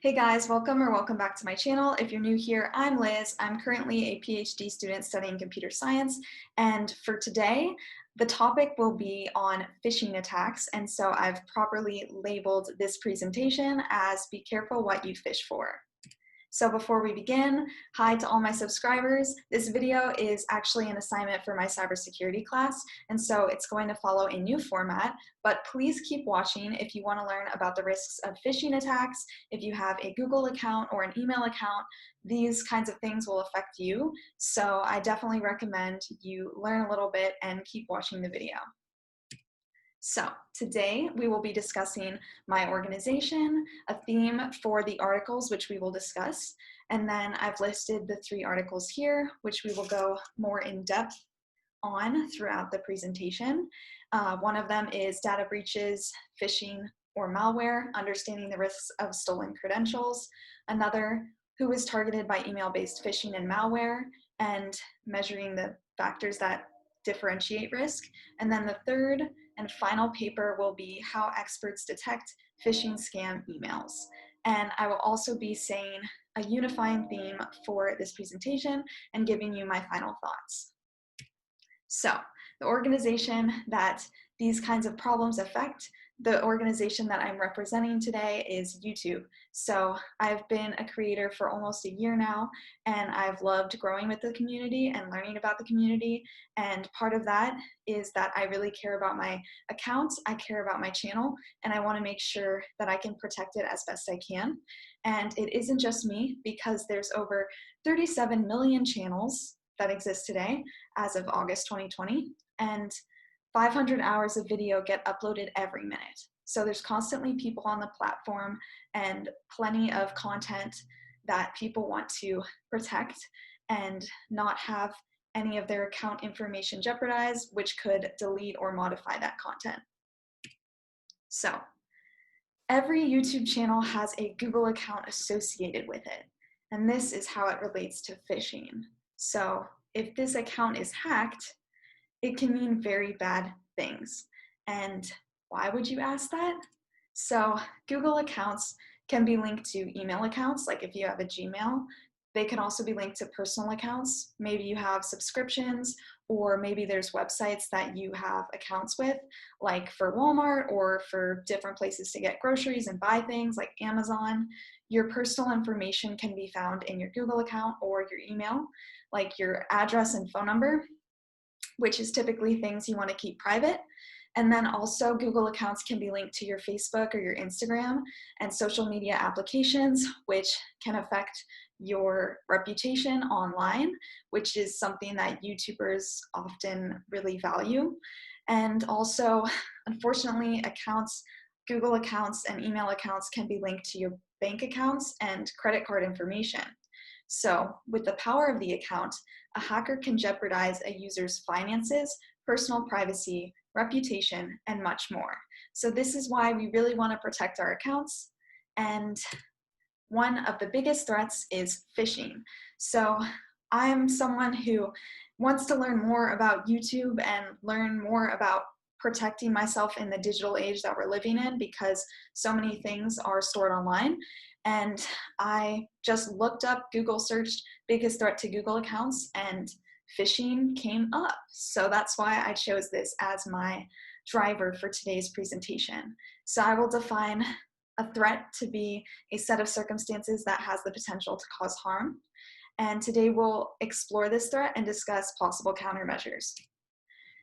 Hey guys, welcome back to my channel. If you're new here, I'm Liz. I'm currently a PhD student studying computer science, and for today, the topic will be on phishing attacks, and so I've properly labeled this presentation as "Be careful what you fish for." So before we begin, hi to all my subscribers. This video is actually an assignment for my cybersecurity class, and so it's going to follow a new format, but please keep watching if you want to learn about the risks of phishing attacks. If you have a Google account or an email account, these kinds of things will affect you. So I definitely recommend you learn a little bit and keep watching the video. So today we will be discussing my organization, a theme for the articles which we will discuss, and then I've listed the 3 articles here which we will go more in depth on throughout the presentation. One of them is data breaches, phishing, or malware, understanding the risks of stolen credentials. Another, who is targeted by email-based phishing and malware, and measuring the factors that differentiate risk. And then the third and final paper will be how experts detect phishing scam emails. And I will also be saying a unifying theme for this presentation and giving you my final thoughts. So the organization that these kinds of problems affect, the organization that I'm representing today is YouTube. So I've been a creator for almost a year now, and I've loved growing with the community and learning about the community. And part of that is that I really care about my accounts, I care about my channel, and I want to make sure that I can protect it as best I can. And it isn't just me, because there's over 37 million channels that exist today as of August 2020, and 500 hours of video get uploaded every minute. So there's constantly people on the platform and plenty of content that people want to protect and not have any of their account information jeopardized, which could delete or modify that content. So every YouTube channel has a Google account associated with it, and this is how it relates to phishing. So if this account is hacked, it can mean very bad things. And why would you ask that? So Google accounts can be linked to email accounts, like if you have a Gmail. They can also be linked to personal accounts. Maybe you have subscriptions, or maybe there's websites that you have accounts with, like for Walmart or for different places to get groceries and buy things like Amazon. Your personal information can be found in your Google account or your email, like your address and phone number, which is typically things you want to keep private. And then also Google accounts can be linked to your Facebook or your Instagram and social media applications, which can affect your reputation online, which is something that YouTubers often really value. And also, unfortunately, Google accounts and email accounts can be linked to your bank accounts and credit card information. So with the power of the account, a hacker can jeopardize a user's finances, personal privacy, reputation, and much more. So this is why we really want to protect our accounts. And one of the biggest threats is phishing. So I'm someone who wants to learn more about YouTube and learn more about protecting myself in the digital age that we're living in, because so many things are stored online. And I just looked up, Google searched biggest threat to Google accounts, and phishing came up. So that's why I chose this as my driver for today's presentation. So I will define a threat to be a set of circumstances that has the potential to cause harm. And today we'll explore this threat and discuss possible countermeasures.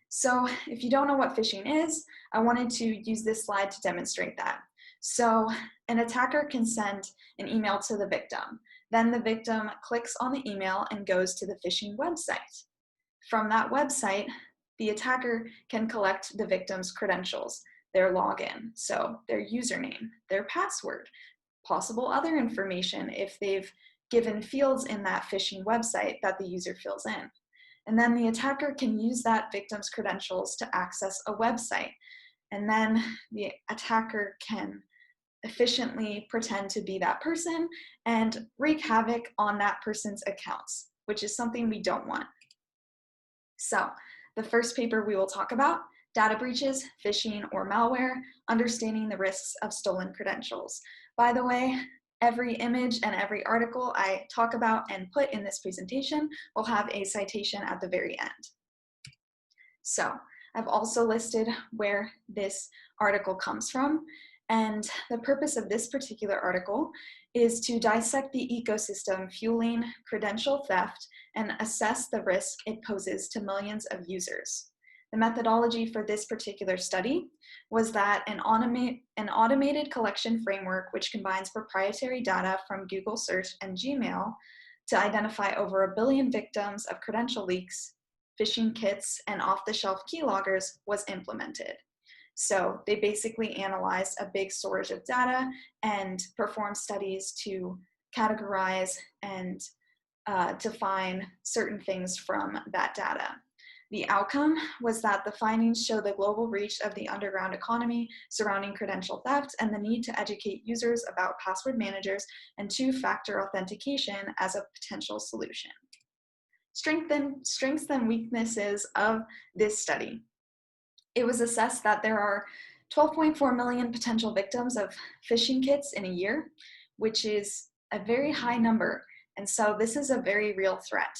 So if you don't know what phishing is, I wanted to use this slide to demonstrate that. So an attacker can send an email to the victim. Then the victim clicks on the email and goes to the phishing website. From that website, the attacker can collect the victim's credentials, their login, so their username, their password, possible other information if they've given fields in that phishing website that the user fills in. And then the attacker can use that victim's credentials to access a website. And then the attacker can efficiently pretend to be that person and wreak havoc on that person's accounts, which is something we don't want. So the first paper we will talk about, data breaches, phishing, or malware, understanding the risks of stolen credentials. By the way, every image and every article I talk about and put in this presentation will have a citation at the very end. So I've also listed where this article comes from, and the purpose of this particular article is to dissect the ecosystem fueling credential theft and assess the risk it poses to millions of users. The methodology for this particular study was that an automated collection framework which combines proprietary data from Google Search and Gmail to identify over 1 billion victims of credential leaks, phishing kits, and off-the-shelf keyloggers was implemented. So they basically analyzed a big storage of data and performed studies to categorize and define certain things from that data. The outcome was that the findings show the global reach of the underground economy surrounding credential theft and the need to educate users about password managers and two-factor authentication as a potential solution. Strengths and weaknesses of this study. It was assessed that there are 12.4 million potential victims of phishing kits in a year, which is a very high number, and so this is a very real threat.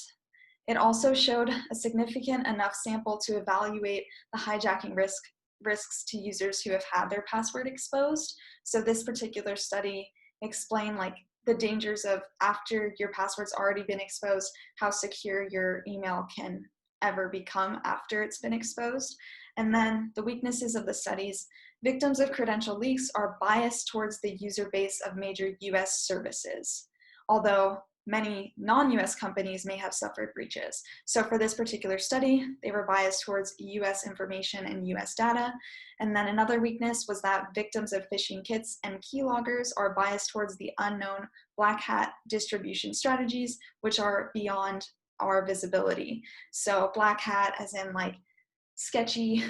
It also showed a significant enough sample to evaluate the hijacking risks to users who have had their password exposed. So this particular study explained the dangers of after your password's already been exposed, how secure your email can ever become after it's been exposed. And then the weaknesses of the studies. Victims of credential leaks are biased towards the user base of major US services, although many non-US companies may have suffered breaches. So for this particular study, they were biased towards US information and US data. And then another weakness was that victims of phishing kits and keyloggers are biased towards the unknown black hat distribution strategies, which are beyond our visibility. So black hat as in sketchy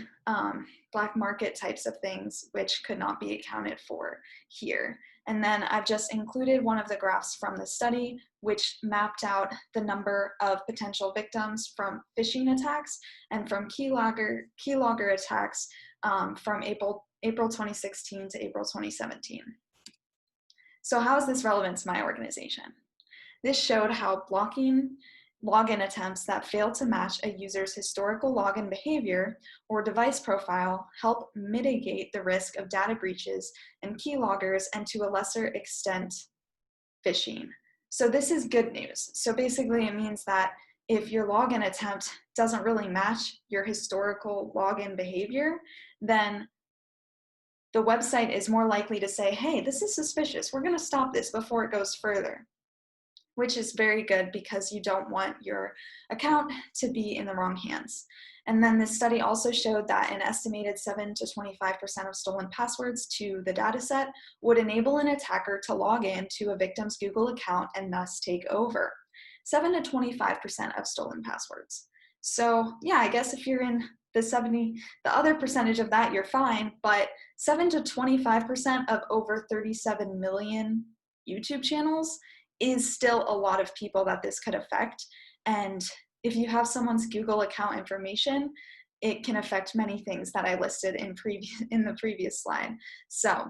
black market types of things, which could not be accounted for here. And then I've just included one of the graphs from the study, which mapped out the number of potential victims from phishing attacks and from keylogger attacks from April 2016 to April 2017. So how is this relevant to my organization? This showed how blocking login attempts that fail to match a user's historical login behavior or device profile help mitigate the risk of data breaches and keyloggers, and to a lesser extent, phishing. So this is good news. So basically it means that if your login attempt doesn't really match your historical login behavior, then the website is more likely to say, hey, this is suspicious. We're going to stop this before it goes further, which is very good because you don't want your account to be in the wrong hands. And then this study also showed that an estimated 7 to 25% of stolen passwords to the data set would enable an attacker to log in to a victim's Google account and thus take over. 7 to 25% of stolen passwords. So yeah, I guess if you're in the other percentage of that, you're fine, but 7 to 25% of over 37 million YouTube channels is still a lot of people that this could affect. And if you have someone's Google account information, it can affect many things that I listed in the previous slide. So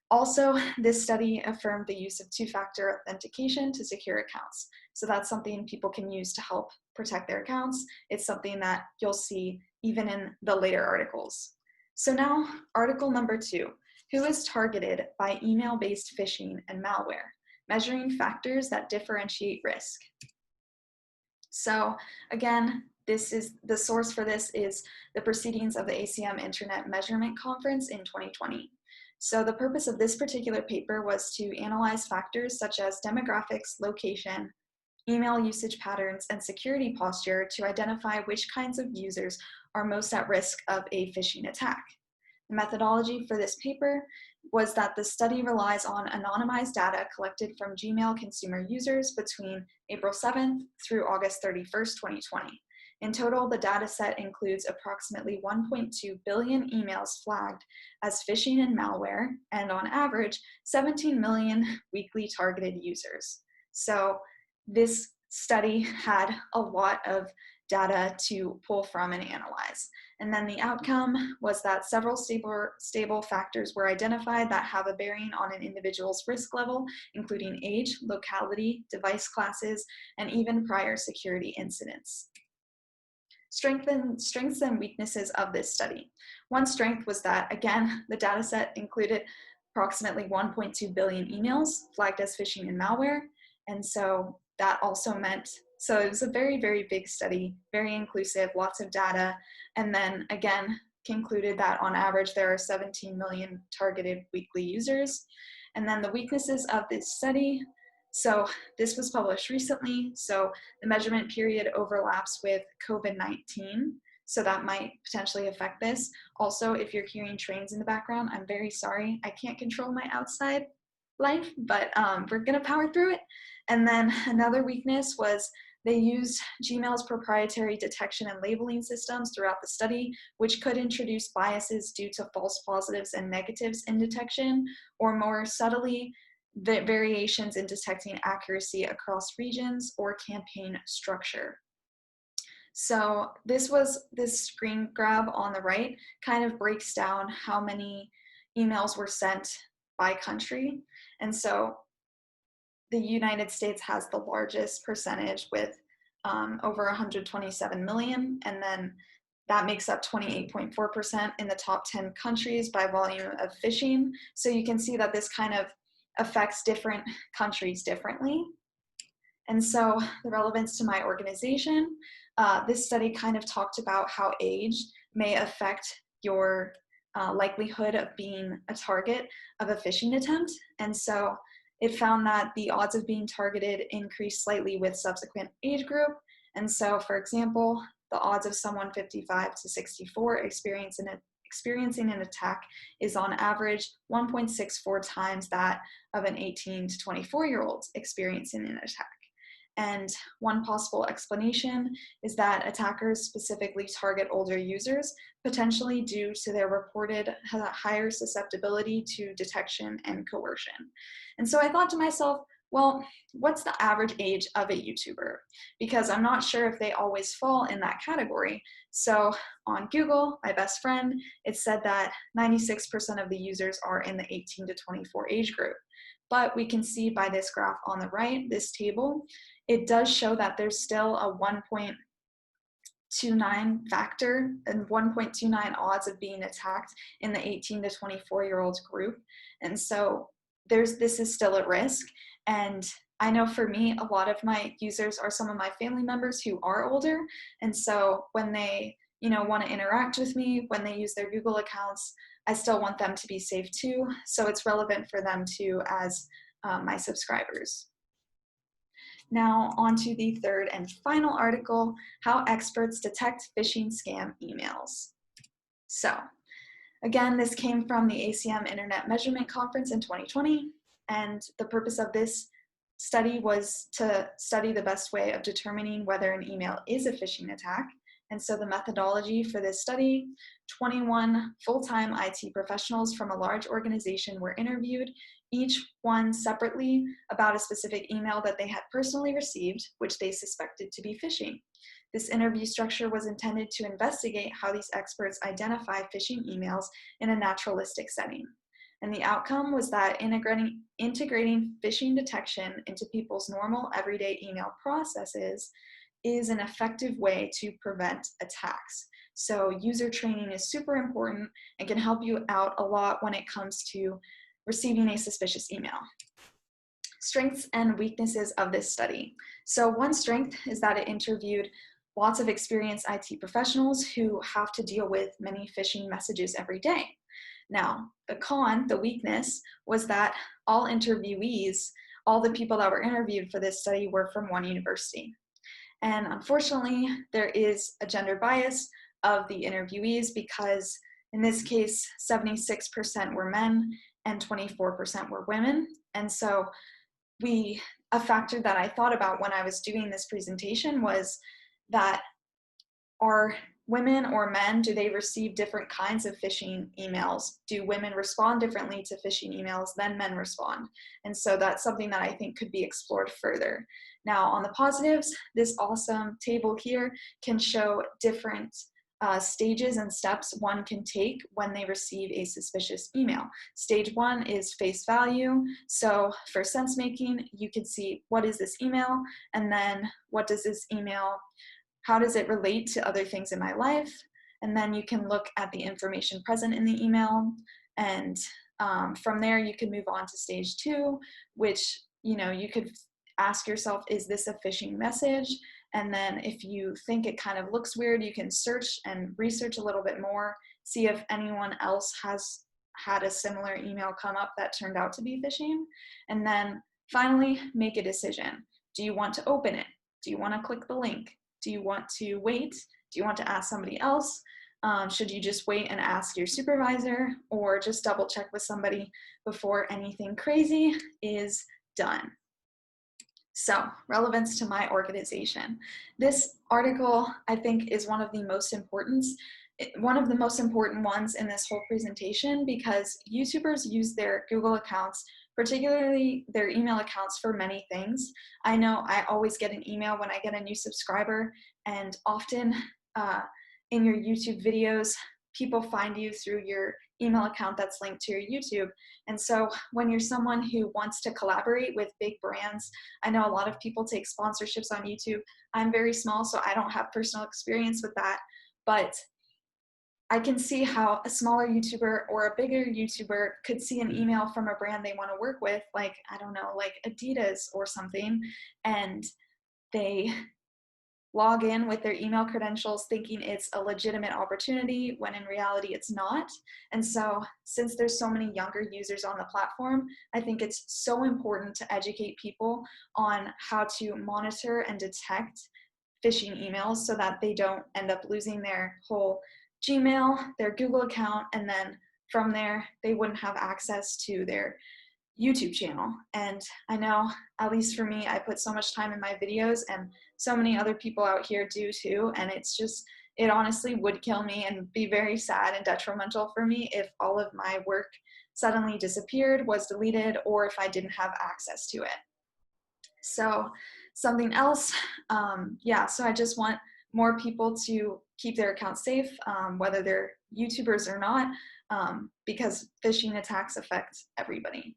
also, this study affirmed the use of two-factor authentication to secure accounts. So that's something people can use to help protect their accounts. It's something that you'll see even in the later articles. So now, article number 2, who is targeted by email-based phishing and malware? Measuring factors that differentiate risk. So again, the source for this is the proceedings of the ACM Internet Measurement Conference in 2020. So the purpose of this particular paper was to analyze factors such as demographics, location, email usage patterns, and security posture to identify which kinds of users are most at risk of a phishing attack. The methodology for this paper was that the study relies on anonymized data collected from Gmail consumer users between April 7th through August 31st, 2020. In total, the data set includes approximately 1.2 billion emails flagged as phishing and malware, and on average, 17 million weekly targeted users. So this study had a lot of data to pull from and analyze. And then the outcome was that several stable factors were identified that have a bearing on an individual's risk level, including age, locality, device classes, and even prior security incidents. Strengths and weaknesses of this study. One strength was that, again, the data set included approximately 1.2 billion emails flagged as phishing and malware. And so that also meant, so it was a very, very big study, very inclusive, lots of data. And then again, concluded that on average, there are 17 million targeted weekly users. And then the weaknesses of this study. So this was published recently, so the measurement period overlaps with COVID-19, so that might potentially affect this. Also, if you're hearing trains in the background, I'm very sorry. I can't control my outside life, but we're gonna power through it. And then another weakness was they used Gmail's proprietary detection and labeling systems throughout the study, which could introduce biases due to false positives and negatives in detection, or more subtly, the variations in detecting accuracy across regions or campaign structure. So this screen grab on the right kind of breaks down how many emails were sent by country. And so the United States has the largest percentage with over 127 million, and then that makes up 28.4% in the top 10 countries by volume of phishing. So you can see that this kind of affects different countries differently. And so the relevance to my organization, this study kind of talked about how age may affect your likelihood of being a target of a phishing attempt. And so it found that the odds of being targeted increased slightly with subsequent age group. And so, for example, the odds of someone 55 to 64 experiencing an attack is on average 1.64 times that of an 18 to 24-year-old experiencing an attack. And one possible explanation is that attackers specifically target older users, potentially due to their reported higher susceptibility to detection and coercion. And so I thought to myself, well, what's the average age of a YouTuber? Because I'm not sure if they always fall in that category. So on Google, my best friend, it said that 96% of the users are in the 18 to 24 age group. But we can see by this graph on the right, this table, it does show that there's still a 1.29 factor and 1.29 odds of being attacked in the 18 to 24-year-old group. And so this is still a risk. And I know for me, a lot of my users are some of my family members who are older. And so when they want to interact with me, when they use their Google accounts, I still want them to be safe too. So it's relevant for them too as my subscribers. Now on to the third and final article, how experts detect phishing scam emails. So again, this came from the ACM Internet Measurement Conference in 2020. And the purpose of this study was to study the best way of determining whether an email is a phishing attack. And so the methodology for this study, 21 full-time IT professionals from a large organization were interviewed, each one separately about a specific email that they had personally received, which they suspected to be phishing. This interview structure was intended to investigate how these experts identify phishing emails in a naturalistic setting. And the outcome was that integrating phishing detection into people's normal everyday email processes is an effective way to prevent attacks. So user training is super important and can help you out a lot when it comes to receiving a suspicious email. Strengths and weaknesses of this study. So one strength is that it interviewed lots of experienced IT professionals who have to deal with many phishing messages every day. Now, the weakness, was that all interviewees, all the people that were interviewed for this study were from one university. And unfortunately, there is a gender bias of the interviewees because in this case, 76% were men and 24% were women. And so a factor that I thought about when I was doing this presentation was that are women or men, do they receive different kinds of phishing emails? Do women respond differently to phishing emails than men respond? And so that's something that I think could be explored further. Now on the positives, this awesome table here can show different stages and steps one can take when they receive a suspicious email. Stage 1 is face value. So for sense making, you could see, what is this email? And then what does this email, how does it relate to other things in my life? And then you can look at the information present in the email. And from there, you can move on to stage 2, which, you could ask yourself, is this a phishing message? And then if you think it kind of looks weird, you can search and research a little bit more, see if anyone else has had a similar email come up that turned out to be phishing. And then finally, make a decision. Do you want to open it? Do you want to click the link? Do you want to wait? Do you want to ask somebody else? Should you just wait and ask your supervisor, or just double check with somebody before anything crazy is done? So, relevance to my organization. This article, I think, is one of the most important ones in this whole presentation, because YouTubers use their Google accounts, particularly their email accounts, for many things. I know I always get an email when I get a new subscriber, and often in your YouTube videos, people find you through your email account that's linked to your YouTube. And so when you're someone who wants to collaborate with big brands, I know a lot of people take sponsorships on YouTube. I'm very small, so I don't have personal experience with that, but I can see how a smaller YouTuber or a bigger YouTuber could see an email from a brand they want to work with, like, I don't know, like Adidas or something, and they log in with their email credentials thinking it's a legitimate opportunity, when in reality it's not. And so, since there's so many younger users on the platform, I think it's so important to educate people on how to monitor and detect phishing emails, so that they don't end up losing their whole Gmail, their Google account, and then from there they wouldn't have access to their YouTube channel. And I know, at least for me, I put so much time in my videos, and so many other people out here do too, and it honestly would kill me and be very sad and detrimental for me if all of my work suddenly disappeared, was deleted, or if I didn't have access to it. So something else, so I just want more people to keep their accounts safe, whether they're YouTubers or not, because phishing attacks affect everybody.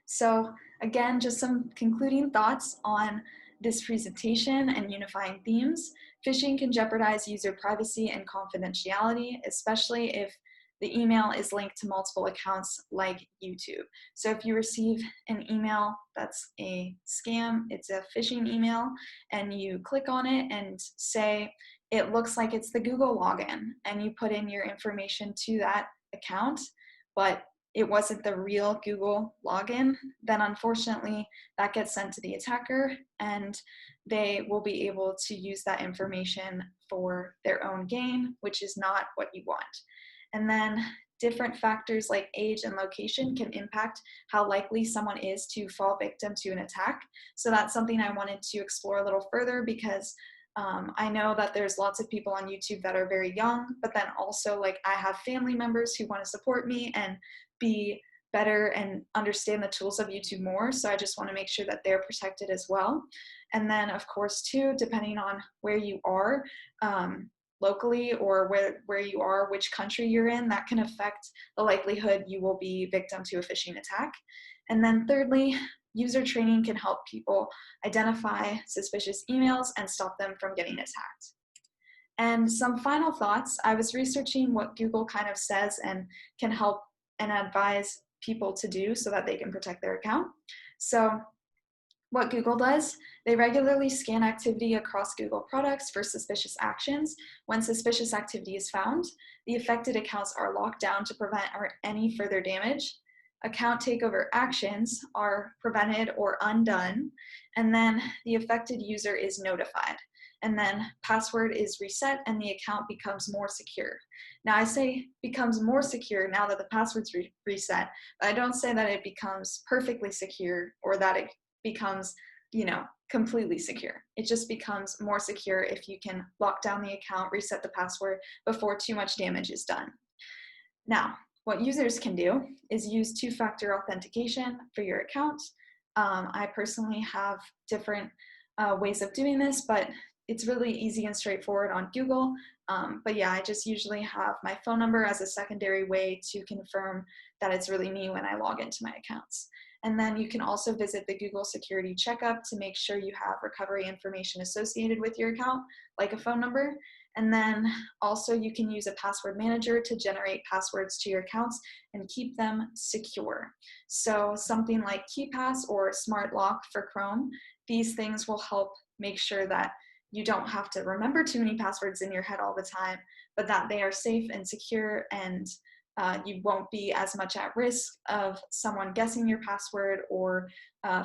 So again, just some concluding thoughts on this presentation and unifying themes. Phishing can jeopardize user privacy and confidentiality, especially if the email is linked to multiple accounts like YouTube. So if you receive an email that's a scam, it's a phishing email, and you click on it and say, it looks like it's the Google login, and you put in your information to that account, but it wasn't the real Google login, then unfortunately that gets sent to the attacker, and they will be able to use that information for their own gain, which is not what you want. And then different factors like age and location can impact how likely someone is to fall victim to an attack. So that's something I wanted to explore a little further, because I know that there's lots of people on YouTube that are very young, but then also, like, I have family members who want to support me and be better and understand the tools of YouTube more. So I just want to make sure that they're protected as well. And then, of course, too, depending on where you are locally, or where you are, which country you're in, that can affect the likelihood you will be victim to a phishing attack. And then thirdly, user training can help people identify suspicious emails and stop them from getting attacked. And some final thoughts. I was researching what Google kind of says and can help and advise people to do so that they can protect their account. So what Google does, they regularly scan activity across Google products for suspicious actions. When suspicious activity is found, the affected accounts are locked down to prevent any further damage. Account takeover actions are prevented or undone, and then the affected user is notified. And then password is reset and the account becomes more secure. Now I say becomes more secure now that the password's reset, but I don't say that it becomes perfectly secure or that it becomes, completely secure. It just becomes more secure if you can lock down the account, reset the password before too much damage is done. Now, what users can do is use two-factor authentication for your account. I personally have different ways of doing this, but it's really easy and straightforward on Google. But yeah, I just usually have my phone number as a secondary way to confirm that it's really me when I log into my accounts. And then you can also visit the Google Security Checkup to make sure you have recovery information associated with your account, like a phone number. And then also you can use a password manager to generate passwords to your accounts and keep them secure. So something like KeyPass or Smart Lock for Chrome, these things will help make sure that you don't have to remember too many passwords in your head all the time, but that they are safe and secure, and you won't be as much at risk of someone guessing your password or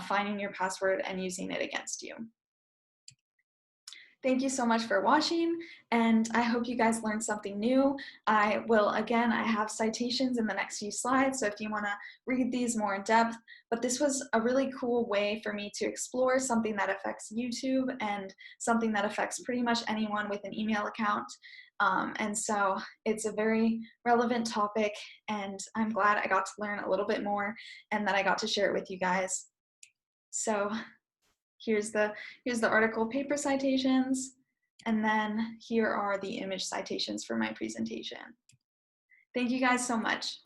finding your password and using it against you. Thank you so much for watching, and I hope you guys learned something new. I have citations in the next few slides, so if you want to read these more in depth, but this was a really cool way for me to explore something that affects YouTube and something that affects pretty much anyone with an email account. And so it's a very relevant topic, and I'm glad I got to learn a little bit more and that I got to share it with you guys. So here's the article paper citations, and then here are the image citations for my presentation. Thank you guys so much.